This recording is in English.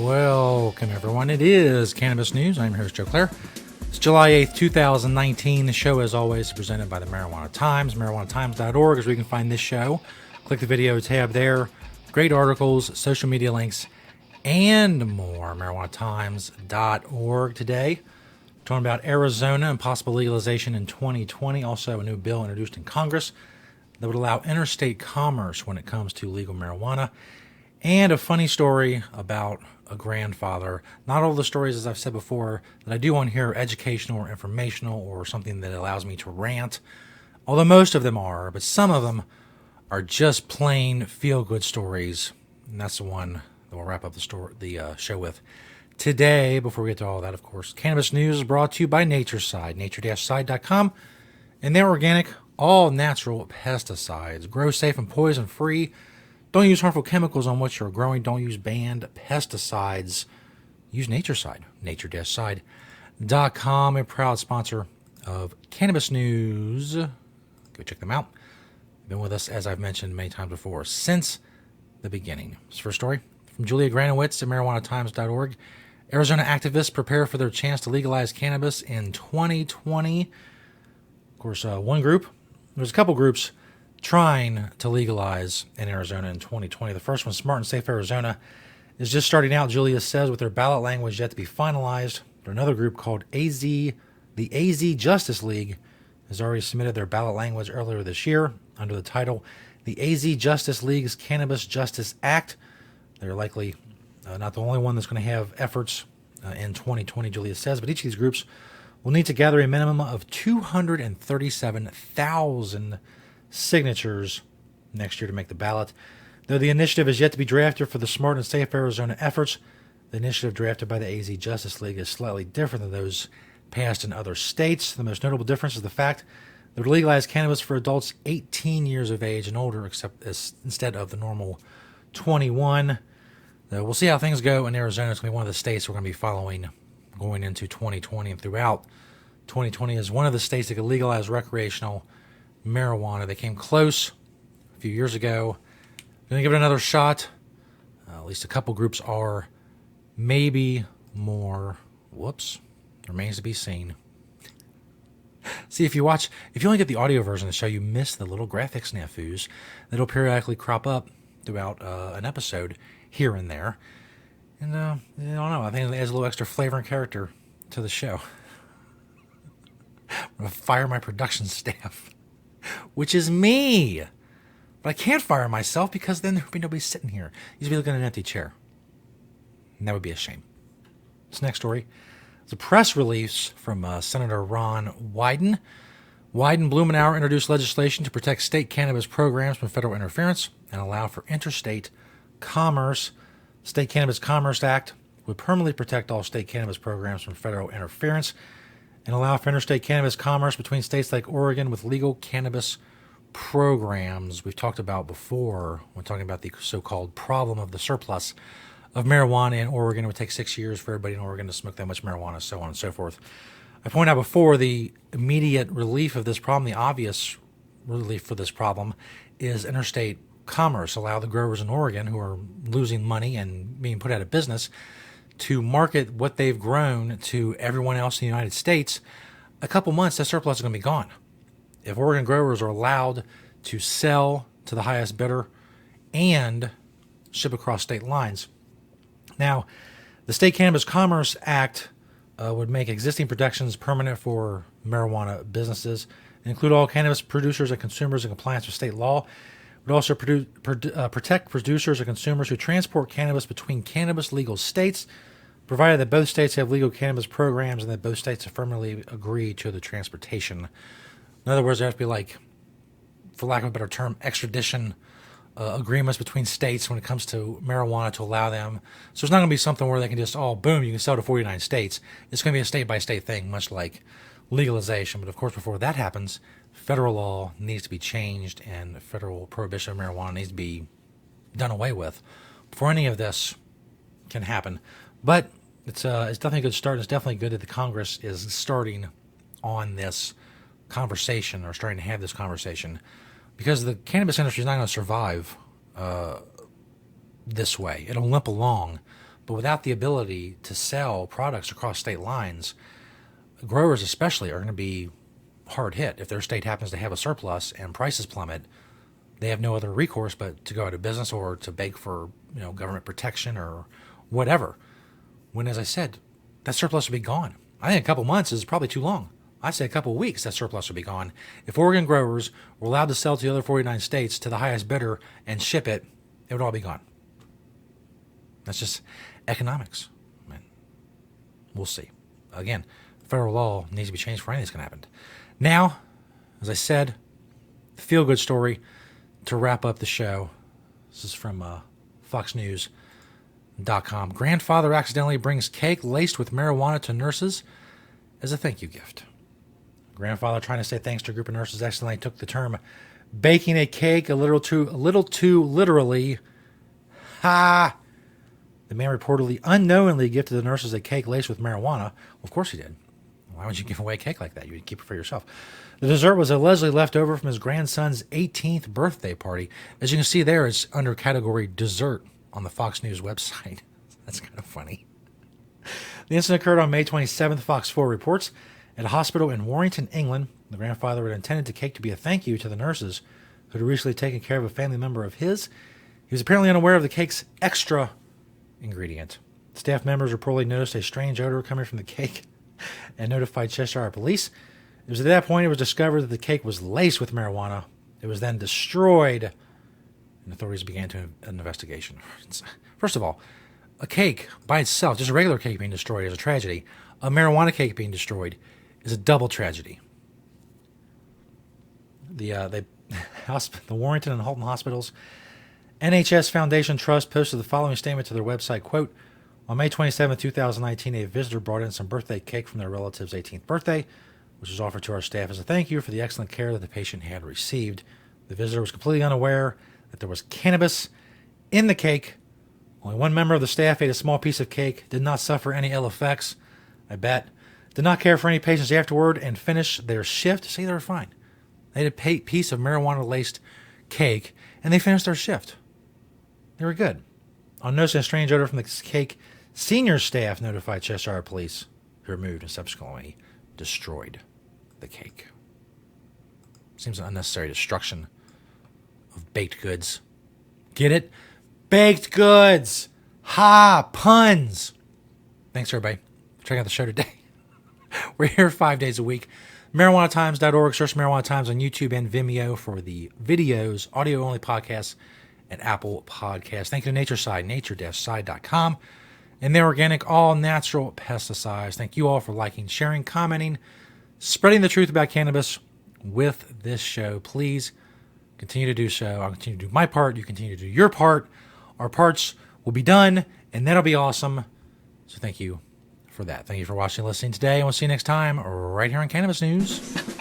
Welcome, everyone. It is Cannabis News. I'm your host, Joe Klare. It's July 8th, 2019. The show, as always, is presented by the Marijuana Times, marijuanatimes.org, is where you can find this show. Click the video tab there. Great articles, social media links, and more. marijuanatimes.org. Today, talking about Arizona and possible legalization in 2020. Also, a new bill introduced in Congress that would allow interstate commerce when it comes to legal marijuana. And a funny story about a grandfather. Not all the stories, as I've said before, that I do on here are educational or informational or something that allows me to rant. Although most of them are, but some of them are just plain feel-good stories. And that's the one that we'll wrap up the show with. Today, before we get to all that, of course, Cannabis News is brought to you by NatureSide, nature-side.com, and their organic, all-natural pesticides. Grow safe and poison-free. Don't use harmful chemicals on what you're growing. Don't use banned pesticides. Use NatureSide, nature-side.com, a proud sponsor of Cannabis News. Go check them out. Been with us, as I've mentioned many times before, since the beginning. This first story from Julia Granowitz at marijuanatimes.org. Arizona activists prepare for their chance to legalize cannabis in 2020. Of course, there's a couple groups trying to legalize in Arizona in 2020. The first one, Smart and Safe Arizona, is just starting out, Julia says, with their ballot language yet to be finalized. There's another group called the AZ Justice League has already submitted their ballot language earlier this year under the title, the AZ Justice League's Cannabis Justice Act. They're likely not the only one that's going to have efforts in 2020, Julia says, but each of these groups will need to gather a minimum of 237,000 signatures next year to make the ballot. Though the initiative is yet to be drafted for the Smart and Safe Arizona efforts, the initiative drafted by the AZ Justice League is slightly different than those passed in other states. The most notable difference is the fact that it legalize cannabis for adults 18 years of age and older, instead of the normal 21. We'll see how things go in Arizona. It's going to be one of the states we're going to be following going into 2020 and throughout 2020 is one of the states that could legalize recreational marijuana. They came close a few years ago. Going to give it another shot. At least a couple groups are. Maybe more. Whoops. Remains to be seen. See, if you only get the audio version of the show, you miss the little graphic snafus that'll periodically crop up throughout an episode here and there. And I don't know. I think it adds a little extra flavor and character to the show. I'm going to fire my production staff, which is me. But I can't fire myself because then there would be nobody sitting here. You'd be looking at an empty chair. And that would be a shame. This next story is a press release from Senator Ron Wyden. Wyden, Blumenauer introduced legislation to protect state cannabis programs from federal interference and allow for interstate commerce. State Cannabis Commerce Act would permanently protect all state cannabis programs from federal interference and allow for interstate cannabis commerce between states like Oregon with legal cannabis programs. We've talked about before when talking about the so-called problem of the surplus of marijuana in Oregon. It would take 6 years for everybody in Oregon to smoke that much marijuana, so on and so forth. I pointed out before the immediate relief of this problem, the obvious relief for this problem, is interstate commerce. Allow the growers in Oregon who are losing money and being put out of business to market what they've grown to everyone else in the United States. A couple months, that surplus is going to be gone. If Oregon growers are allowed to sell to the highest bidder and ship across state lines. Now, the State Cannabis Commerce Act would make existing protections permanent for marijuana businesses and include all cannabis producers and consumers in compliance with state law. It would also protect producers and consumers who transport cannabis between cannabis legal states, provided that both states have legal cannabis programs and that both states affirmatively agree to the transportation. In other words, there has to be, like, for lack of a better term, extradition agreements between states when it comes to marijuana to allow them. So it's not going to be something where they can just, boom, you can sell to 49 states. It's going to be a state-by-state thing, much like legalization. But, of course, before that happens, federal law needs to be changed and federal prohibition of marijuana needs to be done away with before any of this can happen. But it's definitely a good start. It's definitely good that the Congress is starting on this conversation or starting to have this conversation, because the cannabis industry is not going to survive this way. It'll limp along, But without the ability to sell products across state lines, growers especially are going to be hard hit. If their state happens to have a surplus and prices plummet, they have no other recourse but to go out of business or to beg for government protection or whatever. When, as I said, that surplus will be gone. I think a couple months is probably too long. I'd say a couple of weeks that surplus will be gone. If Oregon growers were allowed to sell to the other 49 states to the highest bidder and ship it, it would all be gone. That's just economics. Man, we'll see. Again, federal law needs to be changed for anything that's going to happen. Now, as I said, feel-good story to wrap up the show. This is from FoxNews.com. Grandfather accidentally brings cake laced with marijuana to nurses as a thank you gift. Grandfather, trying to say thanks to a group of nurses, accidentally took the term baking a cake a little too literally. Ha! The man reportedly unknowingly gifted the nurses a cake laced with marijuana. Well, of course he did. Why would you give away a cake like that? You would keep it for yourself. The dessert was allegedly left over from his grandson's 18th birthday party. As you can see there, it's under category dessert on the Fox News website. That's kind of funny. The incident occurred on May 27th, Fox 4 reports. At a hospital in Warrington, England, the grandfather had intended the cake to be a thank you to the nurses who had recently taken care of a family member of his. He was apparently unaware of the cake's extra ingredient. Staff members reportedly noticed a strange odor coming from the cake and notified Cheshire police. It was at that point it was discovered that the cake was laced with marijuana. It was then destroyed, and authorities began an investigation. First of all, a cake by itself, just a regular cake being destroyed, is a tragedy. A marijuana cake being destroyed is a double tragedy. The Warrington and Halton hospitals NHS Foundation Trust posted the following statement to their website, quote, on May 27, 2019, a visitor brought in some birthday cake from their relative's 18th birthday, which was offered to our staff as a thank you for the excellent care that the patient had received. The visitor was completely unaware that there was cannabis in the cake. Only one member of the staff ate a small piece of cake, did not suffer any ill effects, I bet, did not care for any patients afterward, and finished their shift. See, they were fine. They had a piece of marijuana-laced cake, and they finished their shift. They were good. On noticing a strange odor from the cake, senior staff notified Cheshire police, who removed and subsequently destroyed the cake. Seems an unnecessary destruction of baked goods. Get it? Baked goods! Ha! Puns! Thanks, everybody, for checking out the show today. We're here 5 days a week. MarijuanaTimes.org. Search Marijuana Times on YouTube and Vimeo for the videos, audio-only podcasts, and Apple Podcasts. Thank you to Nature Side, nature-side.com, and their organic, all-natural pesticides. Thank you all for liking, sharing, commenting, spreading the truth about cannabis with this show. Please continue to do so. I'll continue to do my part. You continue to do your part. Our parts will be done, and that'll be awesome. So thank you for that. Thank you for watching and listening today, and we'll see you next time right here on Cannabis News.